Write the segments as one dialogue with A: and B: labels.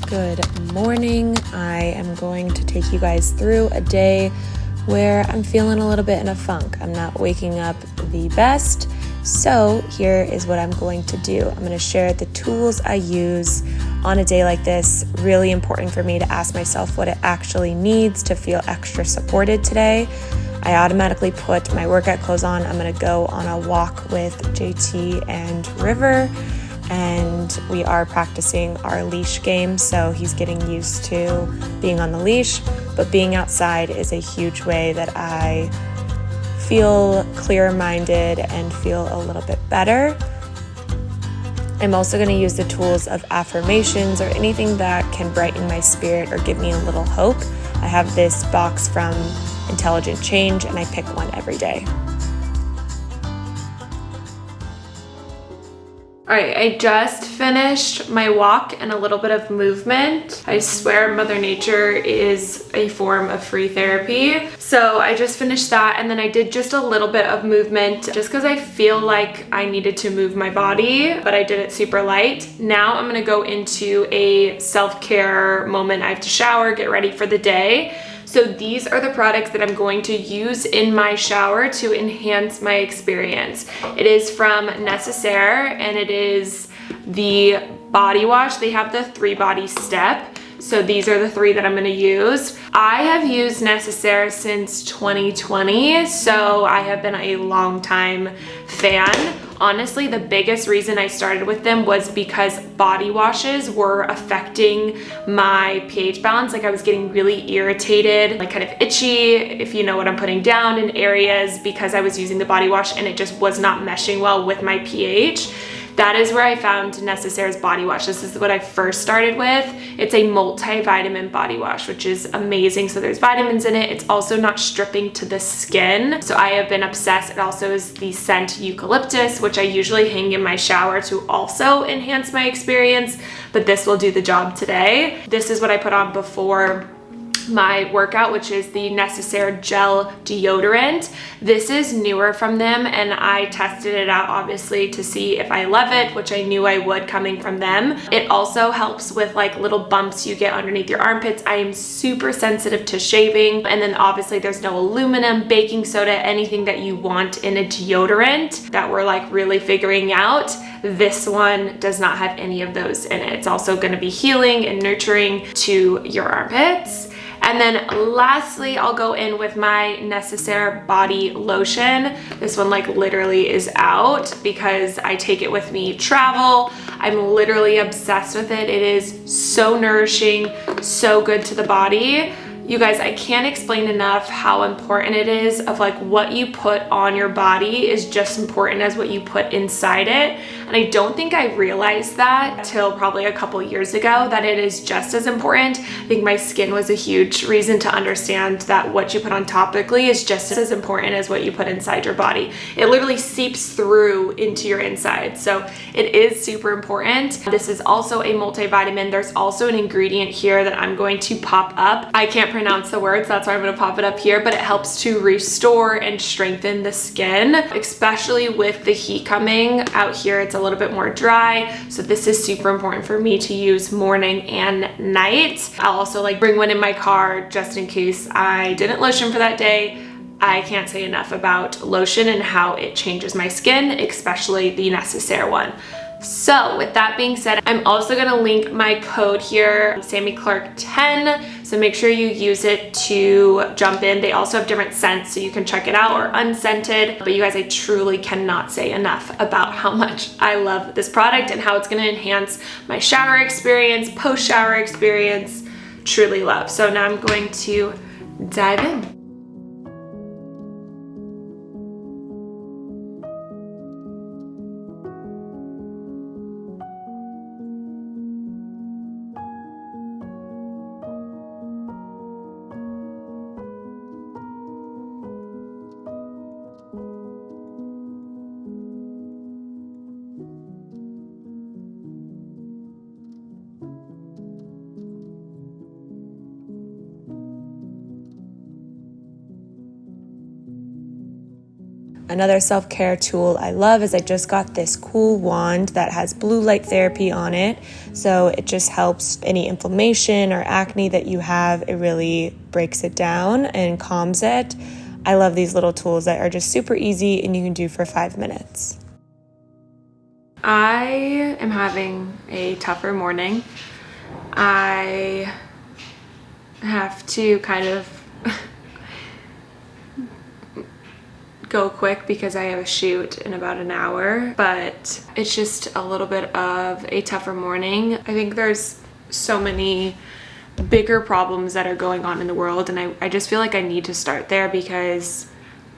A: Good morning. I am going to take you guys through a day where I'm feeling a little bit in a funk. I'm not waking up the best. So here is what I'm going to do. I'm going to share the tools I use on a day like this. Really important for me to ask myself what it actually needs to feel extra supported today. I automatically put my workout clothes on. I'm going to go on a walk with JT and River, and we are practicing our leash game, so he's getting used to being on the leash, but being outside is a huge way that I feel clear-minded and feel a little bit better. I'm also going to use the tools of affirmations or anything that can brighten my spirit or give me a little hope. I have this box from Intelligent Change, and I pick one every day. All right, I just finished my walk and a little bit of movement. I swear Mother Nature is a form of free therapy. So I just finished that, and then I did just a little bit of movement just because I feel like I needed to move my body, but I did it super light. Now I'm gonna go into a self-care moment. I have to shower, get ready for the day. So these are the products that I'm going to use in my shower to enhance my experience. It is from Necessaire, and it is the body wash. They have the 3-body step. So these are the 3 that I'm gonna use. I have used Necessaire since 2020, so I have been a long time fan. Honestly, the biggest reason I started with them was because body washes were affecting my pH balance. Like I was getting really irritated, like kind of itchy, if you know what I'm putting down, in areas because I was using the body wash and it just was not meshing well with my pH. That is where I found Necessaire's body wash. This is what I first started with. It's a multivitamin body wash, which is amazing. So there's vitamins in it. It's also not stripping to the skin. So I have been obsessed. It also is the scent eucalyptus, which I usually hang in my shower to also enhance my experience, but this will do the job today. This is what I put on before my workout, which is the Necessaire gel deodorant. This is newer from them, and I tested it out obviously to see if I love it, which I knew I would coming from them. It also helps with like little bumps you get underneath your armpits. I am super sensitive to shaving, and then obviously there's no aluminum, baking soda, anything that you want in a deodorant that we're like really figuring out. This one does not have any of those in it. It's also going to be healing and nurturing to your armpits. And then lastly, I'll go in with my Necessaire body lotion. This one like literally is out because I take it with me travel. I'm literally obsessed with it. It is so nourishing, so good to the body. You guys, I can't explain enough how important it is of like what you put on your body is just important as what you put inside it. And I don't think I realized that till probably a couple years ago, that it is just as important. I think my skin was a huge reason to understand that what you put on topically is just as important as what you put inside your body. It literally seeps through into your inside. So it is super important. This is also a multivitamin. There's also an ingredient here that I'm going to pop up. I can't pronounce the words, that's why I'm going to pop it up here, but it helps to restore and strengthen the skin, especially with the heat coming out here. It's a little bit more dry, so this is super important for me to use morning and night. I'll also like bring one in my car just in case I didn't lotion for that day. I can't say enough about lotion and how it changes my skin, especially the Necessaire one. So with that being said, I'm also going to link my code here, Clarke 10. So make sure you use it to jump in. They also have different scents, so you can check it out, or unscented. But you guys, I truly cannot say enough about how much I love this product and how it's going to enhance my shower experience, post-shower experience. Truly love. So now I'm going to dive in. Another self-care tool I love is I just got this cool wand that has blue light therapy on it. So it just helps any inflammation or acne that you have. It really breaks it down and calms it. I love these little tools that are just super easy and you can do for 5 minutes. I am having a tougher morning. I have to kind of go quick because I have a shoot in about an hour, but it's just a little bit of a tougher morning. I think there's so many bigger problems that are going on in the world, and I just feel like I need to start there because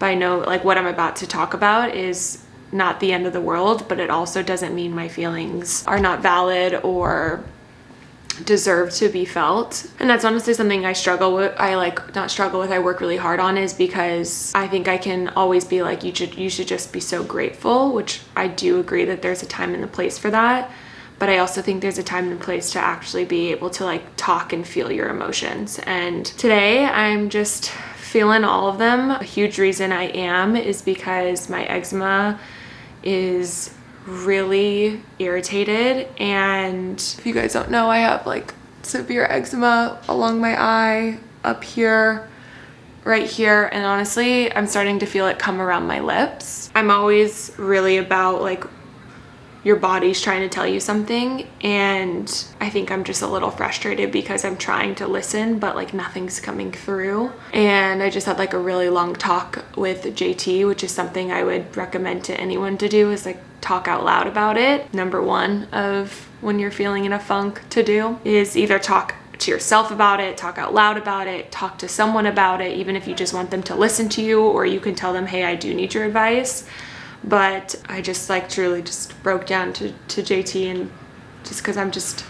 A: I know like what I'm about to talk about is not the end of the world, but it also doesn't mean my feelings are not valid or deserve to be felt. And that's honestly something I struggle with. I work really hard on, is because I think I can always be like, you should just be so grateful, which I do agree that there's a time and a place for that. But I also think there's a time and place to actually be able to like talk and feel your emotions. And today I'm just feeling all of them. A huge reason I am is because my eczema is really irritated, and if you guys don't know, I have like severe eczema along my eye, up here, right here, and honestly I'm starting to feel it come around my lips. I'm always really about like your body's trying to tell you something, and I think I'm just a little frustrated because I'm trying to listen but like nothing's coming through. And I just had like a really long talk with JT, which is something I would recommend to anyone to do, is like talk out loud about it. Number one of when you're feeling in a funk to do is either talk to yourself about it, talk out loud about it, talk to someone about it, even if you just want them to listen to you, or you can tell them, hey, I do need your advice. But I just like truly just broke down to JT, and just because I'm just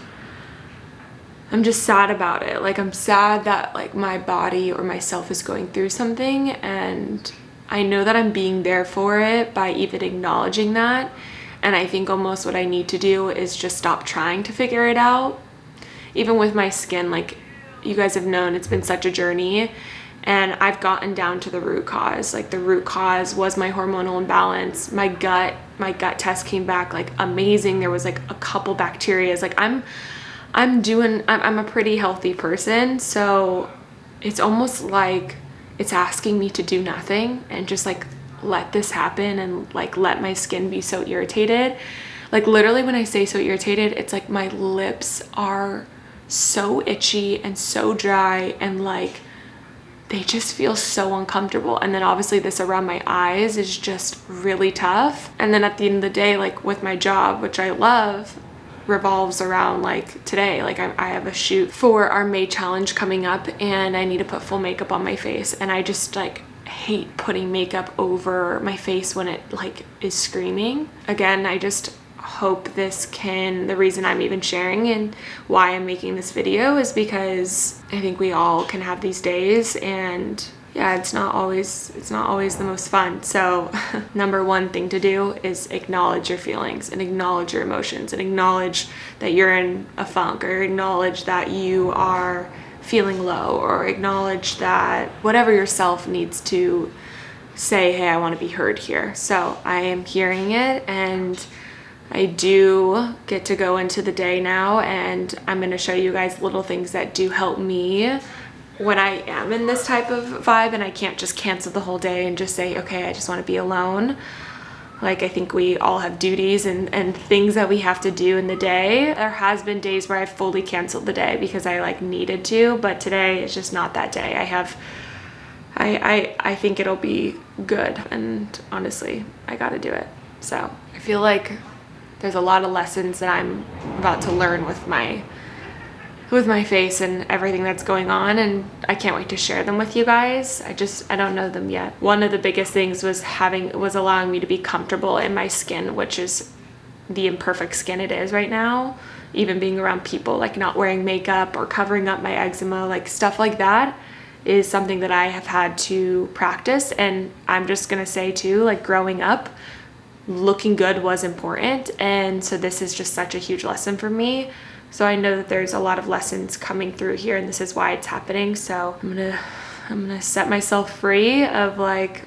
A: sad about it. Like I'm sad that like my body or myself is going through something, and I know that I'm being there for it by even acknowledging that. And I think almost what I need to do is just stop trying to figure it out. Even with my skin, like you guys have known, it's been such a journey. And I've gotten down to the root cause. Like the root cause was my hormonal imbalance. My gut test came back like amazing. There was like a couple bacterias. Like I'm a pretty healthy person. So it's almost like it's asking me to do nothing and just like let this happen and like let my skin be so irritated. Like literally when I say so irritated, it's like my lips are so itchy and so dry, and like they just feel so uncomfortable. And then obviously this around my eyes is just really tough. And then at the end of the day, like with my job, which I love, revolves around like today, like I have a shoot for our May challenge coming up, and I need to put full makeup on my face, and I just like hate putting makeup over my face when it like is screaming. Again, I just hope the reason I'm even sharing and why I'm making this video is because I think we all can have these days, and yeah, it's not always the most fun. So number one thing to do is acknowledge your feelings and acknowledge your emotions and acknowledge that you're in a funk, or acknowledge that you are feeling low, or acknowledge that whatever yourself needs to say, hey, I want to be heard here. So I am hearing it, and I do get to go into the day now, and I'm going to show you guys little things that do help me when I am in this type of vibe, and I can't just cancel the whole day and just say, okay, I just want to be alone. Like I think we all have duties and things that we have to do in the day. There has been days where I've fully canceled the day because I like needed to, but today is just not that day. I think it'll be good, and honestly, I gotta do it. So I feel like there's a lot of lessons that I'm about to learn with my face and everything that's going on, and I can't wait to share them with you guys. I don't know them yet. One of the biggest things was allowing me to be comfortable in my skin, which is the imperfect skin it is right now. Even being around people, like not wearing makeup or covering up my eczema, like stuff like that is something that I have had to practice. And I'm just gonna say too, like growing up, looking good was important, and so this is just such a huge lesson for me. So I know that there's a lot of lessons coming through here, and this is why it's happening. So I'm gonna set myself free of like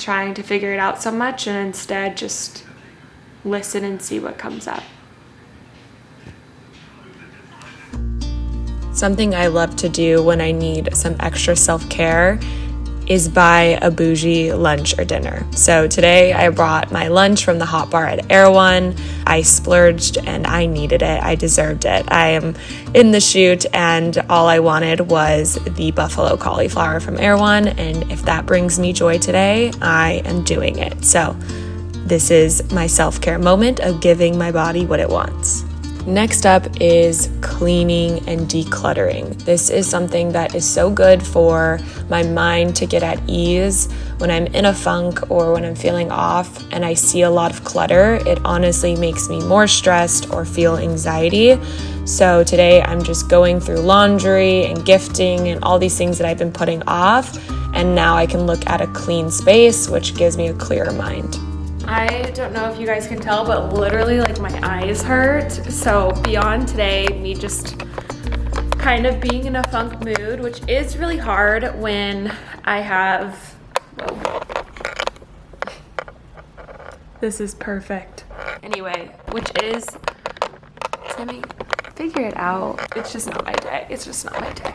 A: trying to figure it out so much and instead just listen and see what comes up. Something I love to do when I need some extra self-care is buy a bougie lunch or dinner. So today I brought my lunch from the hot bar at Erewhon. I splurged and I needed it. I deserved it. I am in the shoot and all I wanted was the buffalo cauliflower from Erewhon, and if that brings me joy today, I am doing it. So this is my self-care moment of giving my body what it wants. Next up is cleaning and decluttering. This is something that is so good for my mind to get at ease when I'm in a funk or when I'm feeling off and I see a lot of clutter. It honestly makes me more stressed or feel anxiety. So today I'm just going through laundry and gifting and all these things that I've been putting off, and now I can look at a clean space, which gives me a clearer mind. I don't know if you guys can tell, but literally like my eyes hurt. So beyond today, me just kind of being in a funk mood, which is really hard when I have, whoa. This is perfect. Anyway, which is, Sammy, figure it out. It's just not my day. It's just not my day.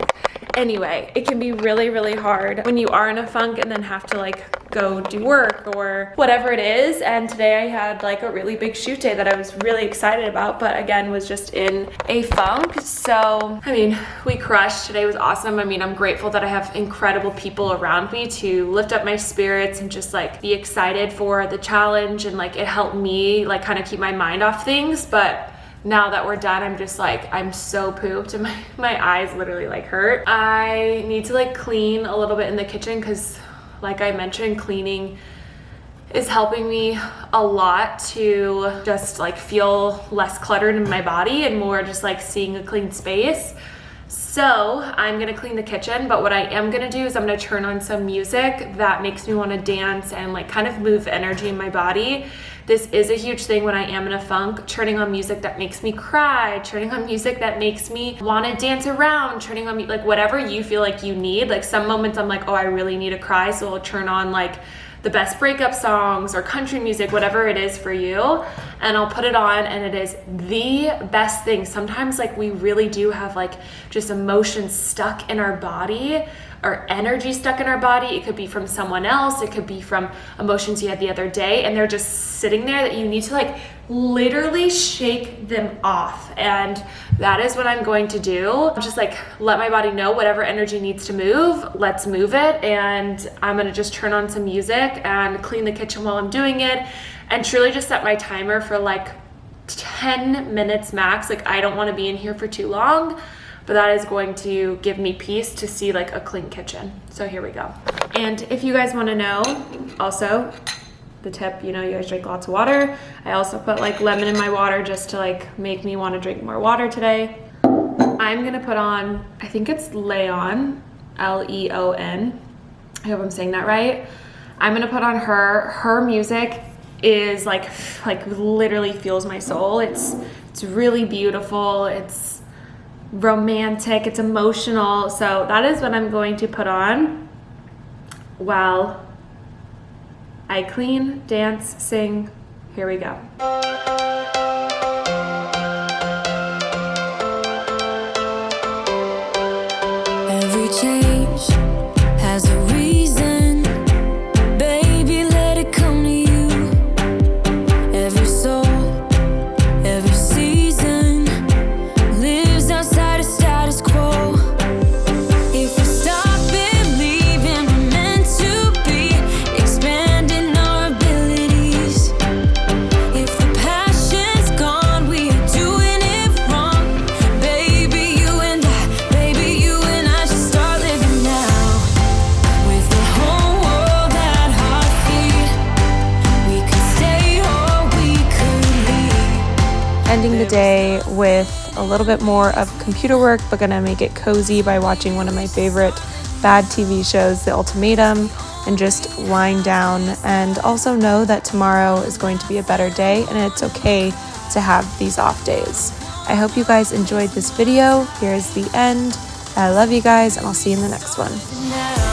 A: Anyway, it can be really, really hard when you are in a funk and then have to like go do work or whatever it is. And today I had like a really big shoot day that I was really excited about, but again was just in a funk. So I mean, we crushed. Today was awesome. I mean, I'm grateful that I have incredible people around me to lift up my spirits and just like be excited for the challenge, and like it helped me like kind of keep my mind off things. But now that we're done, I'm just like, I'm so pooped and my eyes literally like hurt. I need to like clean a little bit in the kitchen because like I mentioned, cleaning is helping me a lot to just like feel less cluttered in my body and more just like seeing a clean space. So I'm gonna clean the kitchen, but what I am gonna do is I'm gonna turn on some music that makes me wanna dance and like kind of move energy in my body. This is a huge thing when I am in a funk, turning on music that makes me cry, turning on music that makes me wanna dance around, turning on like whatever you feel like you need. Like some moments I'm like, oh, I really need to cry, so I'll turn on like the best breakup songs or country music, whatever it is for you, and I'll put it on, and it is the best thing. Sometimes like we really do have like just emotions stuck in our body or energy stuck in our body. It could be from someone else, it could be from emotions you had the other day, and they're just sitting there that you need to like literally shake them off. And that is what I'm going to do. Just like let my body know whatever energy needs to move, let's move it. And I'm gonna just turn on some music and clean the kitchen while I'm doing it, and truly just set my timer for like 10 minutes max. Like I don't want to be in here for too long, but that is going to give me peace to see like a clean kitchen. So here we go. And if you guys want to know also the tip, you know, you guys drink lots of water. I also put like lemon in my water just to like make me want to drink more water today. I'm gonna put on, I think it's Leon, Leon. I hope I'm saying that right. I'm gonna put on her music is like literally fuels my soul. It's really beautiful. It's romantic, it's emotional. So that is what I'm going to put on while I clean, dance, sing. Here we go.
B: Every change has a reason. Baby, let it come to you. Every soul, every season lives outside of status quo. If we stop believing we're meant to be, expanding our abilities. If the passion's gone, we are doing it wrong. Baby, you and I should start living now. With the whole world at our feet, we could stay or we could leave.
A: Ending the day with a little bit more of computer work, but gonna make it cozy by watching one of my favorite bad TV shows, The Ultimatum, and just wind down, and also know that tomorrow is going to be a better day and it's okay to have these off days. I hope you guys enjoyed this video. Here's the end. I love you guys, and I'll see you in the next one.
B: Now